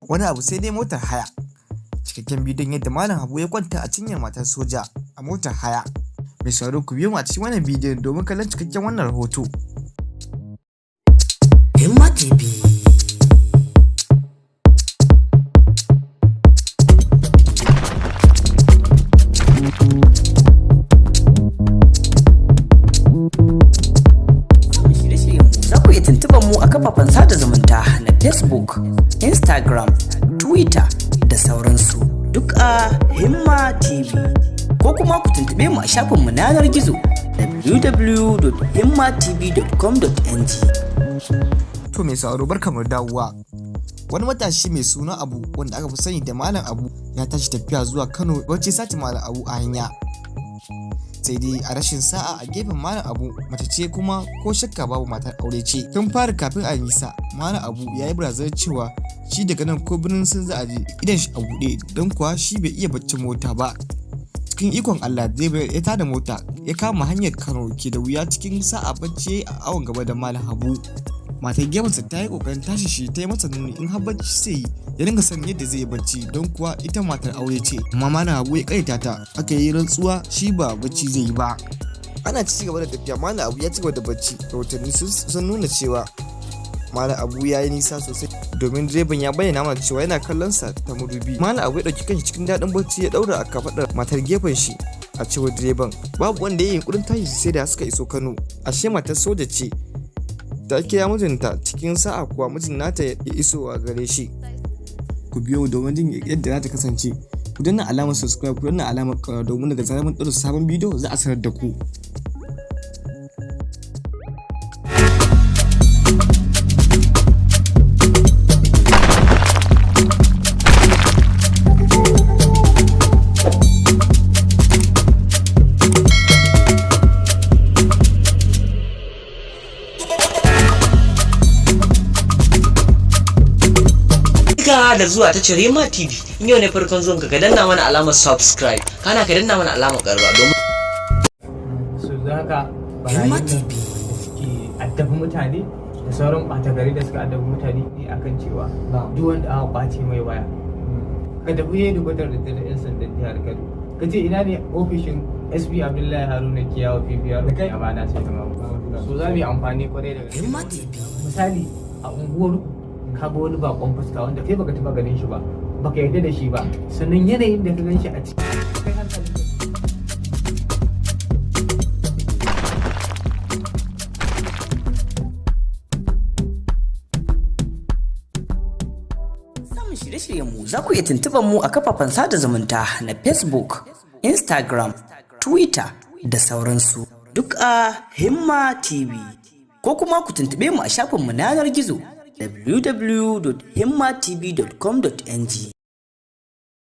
wani abu sai dai motar haya. Cikakken bidiyon yadda Malan Abu ya kwanta a cinyar matar soja a motar haya. Mai sauraro ku biyo mu a cikin wannan bidiyon domin kallon cikakken wannan rahoto. Himma TV. Za ku iya tuntuɓar mu a kafafen sada zumunta na Facebook, Instagram, Twitter da sauransu duk a Himma TV, ko kuma ku tuntuɓe mu a shafinmu na yanar gizo www.himmatv.com.ng. To mai sauraro barkamu da dawowa. Wani matashi mai suna Abu wanda aka fi sani da Malan Abu ya tashi tafiya zuwa Kano wacce sace Malan Abu a hanya. Sai dai a rashin sa'a a gefen Malan Abu mace ce kuma ko shakka babu matar aure ce. Tun fara kafin a nisa Malan Abu ya yi barazanar cewa shi daga nan ko birnin sun za'aje idan shi a buɗe don kuwa shi bai iya baccin mota ba. Cikin ikon Allah direba ya tada mota ya kama hanyar Kano ke da wuya cikin sa'a bacci a awon gaba da Malan Abu. Matar gefensa ta yi kokarin tashi shi ta yi masa nuni in har bacci sai ya dinga san yadda zai yi bacci don kuwa ita matar aure ce, amma Malan Abu ya kaita ta aka yi rantsuwa shi ba bacci zai yi ba. Ana ci gaba da tafiya Malan Abu ya ci gaba da bacci. Rahotanni sun nuna cewa Malan Abu ya yi nisa sosai domin direban ya bayyana mana cewa yana kallon sa ta madubi. Malan Abu ya dauki kanshi cikin daɗin bacci ya daura a kafaɗar matar gefen shi. A cewar direban babu wanda ya yi yunkurin tashi sai da suka iso Kano. Ashe matar soja ce ta kira mijinta cikin sa'a kuwa mijin nata ya iso a gare shi. Ku biyo domin jin yadda za ta kasance. Ku danna alamar subscribe, ku danna alamar ƙara domin daga zarar mun ɗora sabon bidiyo za a sanar da ku. Da zuwa ta Himma TV. In yau ne farkon zuwan ka danna mana alamar subscribe, kana ka danna mana alamar karba domin su zaka Himma TV suke addabi mutane da sauran ɓata gari da suka addabi mutane ne akan cewa duk wanda aka ɓace mai waya ka tafi yayin dubatar da yan sandan jihar Kano ka ce ina ne ofishin SP Abdullahi Haruna Kiyawa PPR da amana sai da mamu so za mu yi amfani kwarai da gaske. Himma TV Misali a unguwar ka ga wani bakon fuska wanda kai baka taba ganin shi ba, baka yarda da shi ba, sannan yanayin da ka gan shi a ciki kai hankali. samun shirye-shiryen mu za ku iya tuntuɓar mu a kafafen sada zumunta na Facebook, Instagram, Twitter da sauransu duk a Himma TV, ko kuma ku tuntuɓe mu a shafinmu na yanar gizo www.himmatv.com.ng.